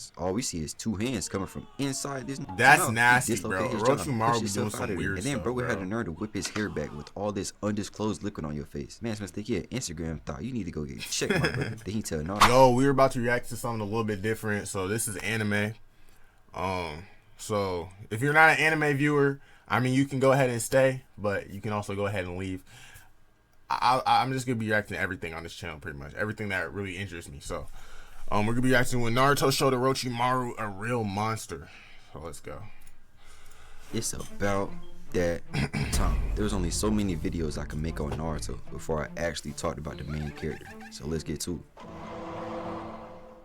because all we see is two hands coming from inside this. That's nasty, bro. Orochimaru be doing some weird and then stuff, bro bro. had the nerve to whip his hair back with all this undisclosed liquid on your face. Man, must think he had Instagram thought. You need to go get checked, my brother. Then he tell Naruto. Yo, we were about to react to something a little bit different. So this is anime. So if you're not an anime viewer, I mean, you can go ahead and stay, but you can also go ahead and leave. I'm just gonna be reacting to everything on this channel, pretty much everything that really interests me. So, we're gonna be reacting when Naruto showed Orochimaru a real monster. So let's go. It's about that time. There was only so many videos I could make on Naruto before I actually talked about the main character. So let's get to it.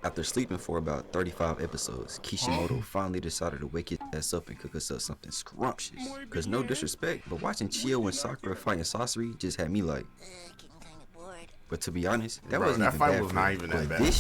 After sleeping for about 35 episodes, Kishimoto finally decided to wake his ass up and cook us up something scrumptious. Cause no disrespect, but watching Chio and Sakura fighting Sasori just had me like. But to be honest, that wasn't even bad. Was not even that bad.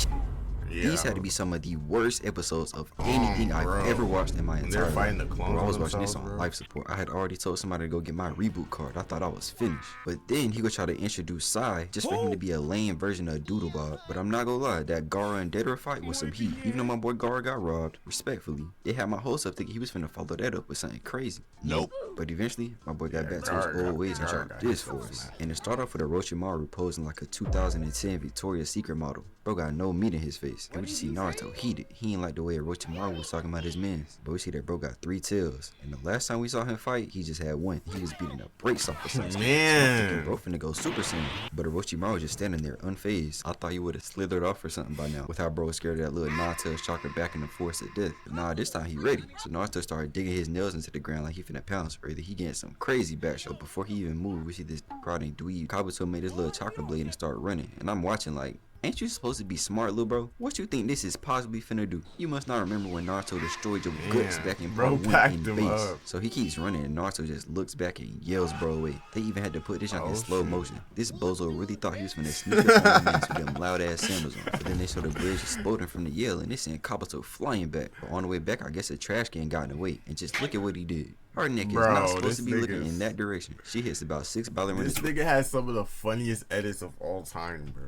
These had to be some of the worst episodes of anything I've ever watched in my entire life. Bro, I was watching this on life support. I had already told somebody to go get my reboot card. I thought I was finished. But then he would try to introduce Sai just for him to be a lame version of Doodle Bob. But I'm not gonna lie, that Gaara and Deidara fight was some heat. Even though my boy Gaara got robbed, respectfully, it had my hopes up thinking he was finna follow that up with something crazy. Nope. But eventually, my boy got back to his old ways and dropped this for us. And it started off with Orochimaru posing like a 2010 Victoria's Secret model. Bro got no meat in his face. And we just see Naruto heated. He ain't like the way Orochimaru was talking about his mans. But we see that bro got 3 tails. And the last time we saw him fight, he just had 1. He was beating the brakes off of something. Man. So bro finna go Super Saiyan. But Orochimaru just standing there unfazed. I thought he would have slithered off or something by now. With how bro was scared of that little Naruto's chakra back in the force of death. But nah, this time he ready. So Naruto started digging his nails into the ground like he finna pounce. Or either he getting some crazy back. But before he even moved, we see this prodding dweeb. Kabuto made his little chakra blade and start running. And I'm watching like, ain't you supposed to be smart, little bro? What you think this is possibly finna do? You must not remember when Naruto destroyed your guts back in part 1 in base. So he keeps running and Naruto just looks back and yells bro away. They even had to put this junk in slow motion. This bozo really thought he was finna sneak up on the man with them loud ass sandals on. But then they saw the bridge exploding from the yell and they sent Kabuto flying back. But on the way back, I guess a trash can got in the way. And just look at what he did. Her neck is not supposed to be looking in that direction. She hits about 6 ballerinas. This nigga has some of the funniest edits of all time, bro.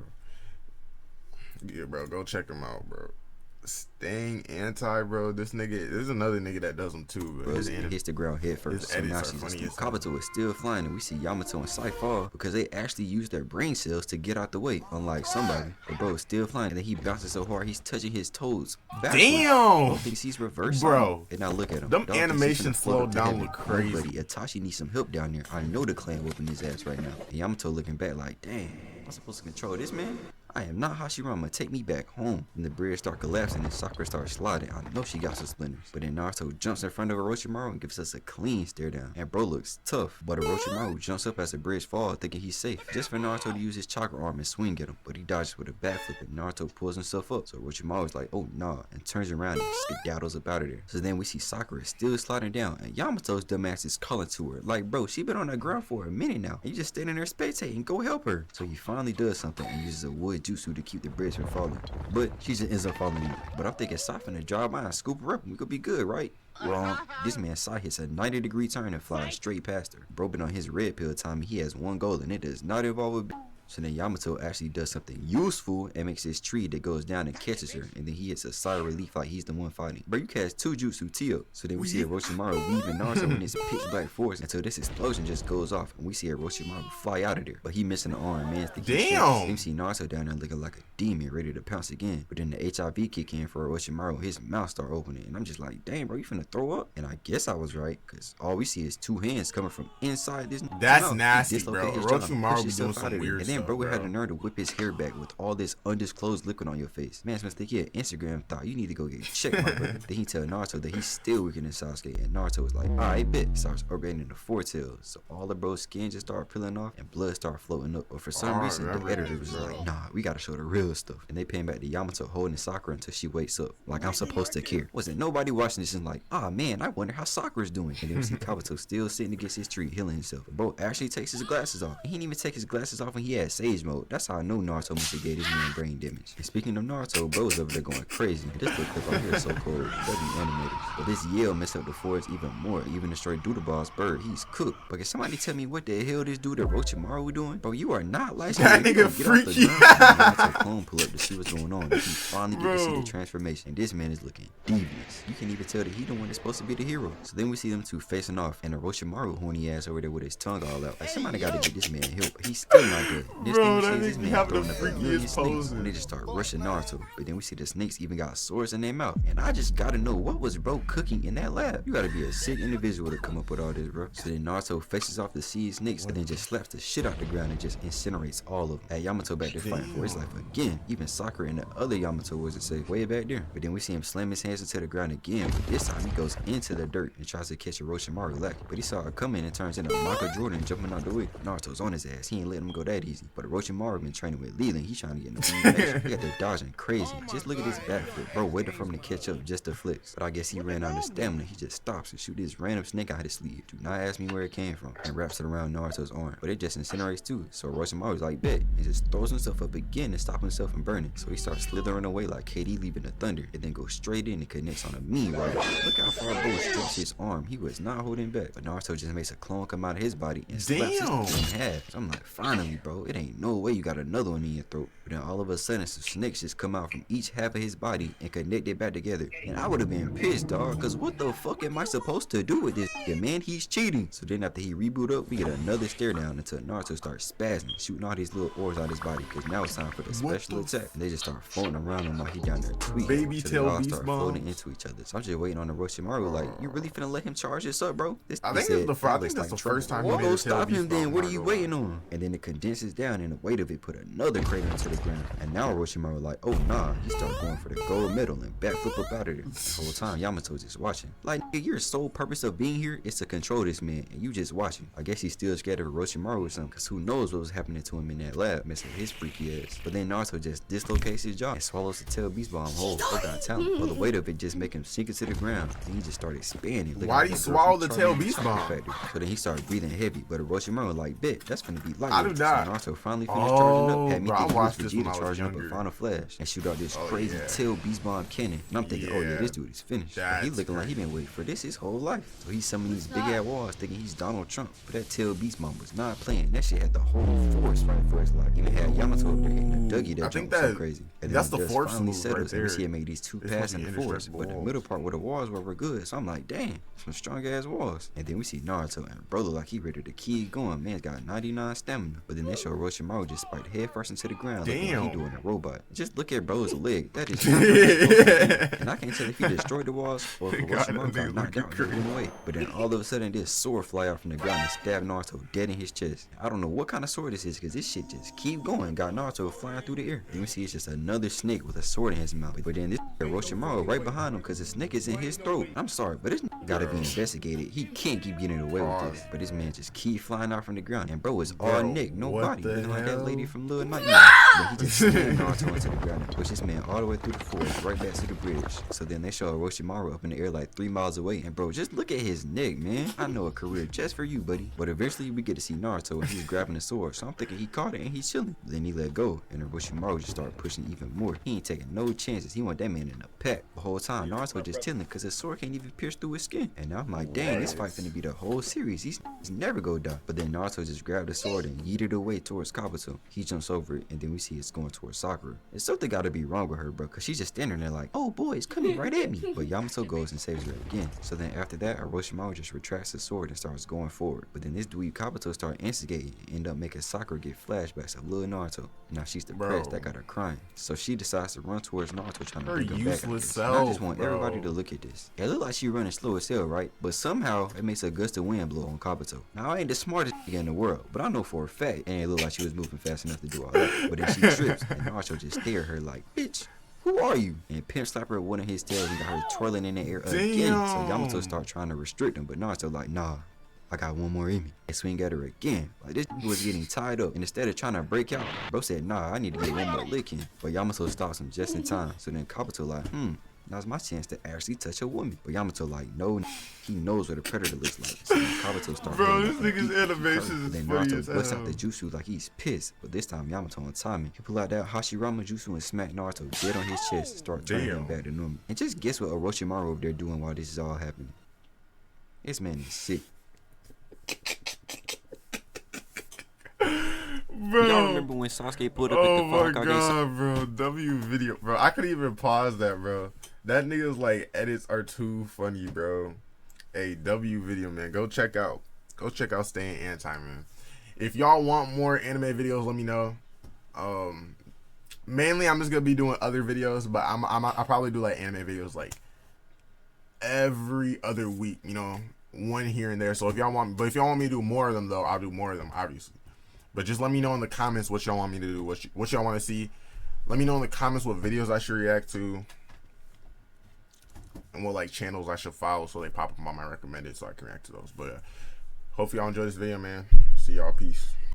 Yeah, bro, go check him out, bro. Staying anti, bro. This nigga, there's another nigga that does them too. Bro, he hits the ground head first. So now she's Kabuto is still flying, and we see Yamato and Sai fall because they actually use their brain cells to get out the way, unlike somebody. But bro is still flying, and then he bounces so hard he's touching his toes backwards. Damn! Bro thinks he's reversed, bro. And now look at him. Them animations slowed down look crazy. Buddy, Itachi needs some help down there. I know the clan whooping his ass right now. And Yamato looking back like, damn, I'm supposed to control this man? I am not Hashirama, take me back home. And the bridge start collapsing and Sakura starts sliding. I know she got some splinters. But then Naruto jumps in front of Orochimaru and gives us a clean stare down. And bro looks tough. But Orochimaru jumps up as the bridge falls thinking he's safe. Just for Naruto to use his chakra arm and swing at him. But he dodges with a backflip and Naruto pulls himself up. So Orochimaru's like, oh nah, and turns around and skedaddles up out of there. So then we see Sakura still sliding down and Yamato's dumbass is calling to her. Like bro, she been on the ground for a minute now. And you just standing there spectating, go help her. So he finally does something and uses a wood jutsu to keep the bridge from falling, but she just ends up falling in. But I'm thinking Sai finna drive by and scoop her up and we could be good, right? Wrong. This man Sai hits a 90-degree turn and flies straight past her. Bro been on his red pill time and he has one goal and it does not involve a so then Yamato actually does something useful and makes this tree that goes down and catches her, and then he hits a sigh of relief like he's the one fighting. But you cast 2 jutsu Tio. So then we see Orochimaru leaving Naruto in this pitch black forest until this explosion just goes off and we see Orochimaru fly out of there. But he missing the arm, man. Damn! We see Naruto down there looking like a demon ready to pounce again. But then the HIV kick in for Orochimaru, his mouth start opening and I'm just like, damn bro, you finna throw up? And I guess I was right, cause all we see is 2 hands coming from inside this. That's nasty, bro. Orochimaru be doing some weird stuff. And then bro had the nerve to whip his hair back with all this undisclosed liquid on your face. Man, must think he had Instagram thought. You need to go get checked, my brother. Then he tell Naruto that he's still weaker than Sasuke, and Naruto was like, alright, bet. Starts upgrading to 4 tails. So all the bro's skin just started peeling off and blood started floating up. But for some reason, the editor was like, nah, we gotta show the real stuff. And they pan back to Yamato holding Sakura until she wakes up. Like I'm supposed to care. Wasn't nobody watching this and like, ah man, I wonder how Sakura's doing. And then we see Kabuto still sitting against his tree, healing himself. But bro actually takes his glasses off. He didn't even take his glasses off when he had had Sage Mode. That's how I know Naruto must have gave this man brain damage. And speaking of Naruto, bro's over there going crazy. And this little clip right here is so cold. That'd be animators. But this Yale messed up the forest even more. Even destroyed Doodleball's bird. He's cooked. But can somebody tell me what the hell this dude Orochimaru doing? Bro, you are not licensed. That nigga freaky. Naruto clone pull up to see what's going on. And he finally get to see the transformation. And this man is looking devious. You can even tell that he the one that's supposed to be the hero. So then we see them two facing off. And Orochimaru horny ass over there with his tongue all out. Like somebody gotta get this man help. He's still not good. This Bro, thing that this nigga man having throwing the up a freakiest million snakes. poses. And they just start rushing Naruto. But then we see the snakes even got swords in their mouth. And I just gotta know what was bro cooking in that lab. You gotta be a sick individual to come up with all this, bro. So then Naruto faces off the sea snakes and then just slaps the shit out the ground and just incinerates all of them. At Yamato back there fighting for his life again. Even Sakura and the other Yamato wasn't safe way back there. But then we see him slam his hands into the ground again. But this time he goes into the dirt and tries to catch Orochimaru lacking. But he saw her coming and turns into Michael Jordan jumping out the way. Naruto's on his ass. He ain't letting him go that easy. But Orochimaru been training with Leland. He's trying to get in the action. He got there dodging crazy. Just look at this backflip. Bro waiting for him to catch up just to flicks. But I guess he ran out of stamina. He just stops and shoot this random snake out his sleeve. Do not ask me where it came from. And wraps it around Naruto's arm. But it just incinerates too. So Orochimaru's like, bet. And just throws himself up again to stop himself from burning. So he starts slithering away like KD leaving the thunder. And then goes straight in and connects on a mean right. Look how far Bro strips his arm. He was not holding back. But Naruto just makes a clone come out of his body and slaps his throat in half. So I'm like, finally, bro. It ain't no way you got another one in your throat. But then all of a sudden some snakes just come out from each half of his body and connect it back together. And I would have been pissed, dog, cause what the fuck am I supposed to do with this? The man, he's cheating. So then after he reboot up, we get another stare down until Naruto starts spazzing, shooting all these little orbs out his body. Cause now it's time for the special attack. And they just start floating around him while he down there tweaking. Baby so tail they all beast start bomb. floating into each other. So I'm just waiting on Orochimaru like, you really finna let him charge this up, bro? This I think that's the first time he well, made a go tail stop beast him then. bomb, What are not you gonna waiting on? And then it condenses down and the weight of it put another crater into the ground. And now Orochimaru like, oh nah, he started going for the gold medal and backflip up out of there. The whole time Yamato just watching. Like, nigga, your sole purpose of being here is to control this man and you just watching. I guess he's still scared of Orochimaru or something, cause who knows what was happening to him in that lab, messing with his freaky ass. But then Naruto just dislocates his jaw and swallows the tail beast bomb whole. Oh god, talent. But the weight of it just make him sink into the ground. Then he just started expanding. Why did he swallow the tail beast bomb? So then he started breathing heavy, but Orochimaru like, bet, that's gonna be light. I do not. So Naruto finally finished charging up, had me bro, I think watched he was this when I Vegeta was charging up a younger. final flash and shoot out this crazy tail beast bomb cannon. And I'm thinking, oh yeah, this dude is finished. But he looking like he been waiting for this his whole life. So he's summoning these big ass walls thinking he's Donald Trump. But that tail beast bomb was not playing. That shit had the whole forest fighting for his life. Even had Yamato up there hitting the Dougie. That jump was so crazy. And that's then the dust force finally move settles, right there. and we see it make these two pass in the forest. But the walls. middle part where the walls were good. So I'm like, damn, some strong ass walls. And then we see Naruto and bro look like he ready to keep going. Man's got 99 stamina. But then they show Orochimaru just spiked head first into the ground. Damn. Like he doing a robot. Just look at bro's leg. That is and I can't tell if he destroyed the walls or if Orochimaru got knocked out and went away. But then all of a sudden this sword fly out from the ground and stab Naruto dead in his chest. I don't know what kind of sword this is because this shit just keep going. Got Naruto flying through the air. Then we see it's just another snake with a sword in his mouth. But then this Orochimaru right behind him because the snake is in his throat. I'm sorry, but this gotta be investigated. He can't keep getting away with this. But this man just keep flying out from the ground. And bro is all neck, no body. Looking like that lady from Little Nightmare. But he just slammed Naruto into the ground and pushed this man all the way through the forest right back to the bridge. So then they show Orochimaru up in the air like 3 miles away. And bro, just look at his neck, man. I know a career just for you, buddy. But eventually we get to see Naruto and he's grabbing the sword. So I'm thinking he caught it and he's chilling. Then he let go. And Orochimaru just started pushing even more. He ain't taking no chances. He want that man in a pack. The whole time Naruto just chilling because his sword can't even pierce through his skin. And now I'm like, dang, this fight finna be the whole series. He's never go down. But then Naruto just grabbed the sword and yeeted it away towards Kabuto. He jumps over it and then we see it's going towards Sakura. And something gotta be wrong with her, bro, because she's just standing there like, oh boy, it's coming right at me. But Yamato goes and saves her again. So then after that, Orochimaru just retracts the sword and starts going forward. But then this dweeb Kabuto start instigating and end up making Sakura get flashbacks of little Naruto. Now she's depressed. That got her crying. So she decides to run towards Naruto trying to bring her back. And I just want everybody to look at this. It look like she running slow as hell, right? But somehow it makes a gust of wind blow on Kabuto. Now I ain't the smartest nigga in the world, but I know for a fact it ain't look like she was moving fast enough to do all that. But then she trips and Naruto just stare at her like, bitch, who are you? And pimp slap her with one of his tails and got her twirling in the air again. So Yamato start trying to restrict him, but Naruto like, nah, I got one more in me. And swing at her again. Like this was getting tied up. And instead of trying to break out, bro said, nah, I need to get one more lick in. But Yamato stops him just in time. So then Kabuto like, Now it's my chance to actually touch a woman. But Yamato like, no, he knows what a predator looks like. So Kabuto starts Bro, holding this up on nigga's the animation is then funny Naruto as busts out hell. the jutsu like he's pissed. But this time Yamato on timing. He pull out that Hashirama jutsu and smack Naruto dead on his chest and start turning him back to normal. And just guess what Orochimaru over there doing while this is all happening. This man is sick. Bro. Y'all remember when Sasuke pulled up at the Oh my Hokage? god, bro. W video, bro. I couldn't even pause that, bro. That nigga's like edits are too funny, bro. Hey, W video, man. Go check out Staying Anti, man. If y'all want more anime videos, let me know. Mainly I'm just gonna be doing other videos, but I'll probably do like anime videos like every other week, you know, one here and there. So if y'all want me to do more of them though, I'll do more of them, obviously. But just let me know in the comments what y'all want me to do, what y'all want to see. Let me know in the comments what videos I should react to, and what like channels I should follow so they pop up on my recommended so I can react to those. But hopefully y'all enjoy this video, man. See y'all, peace.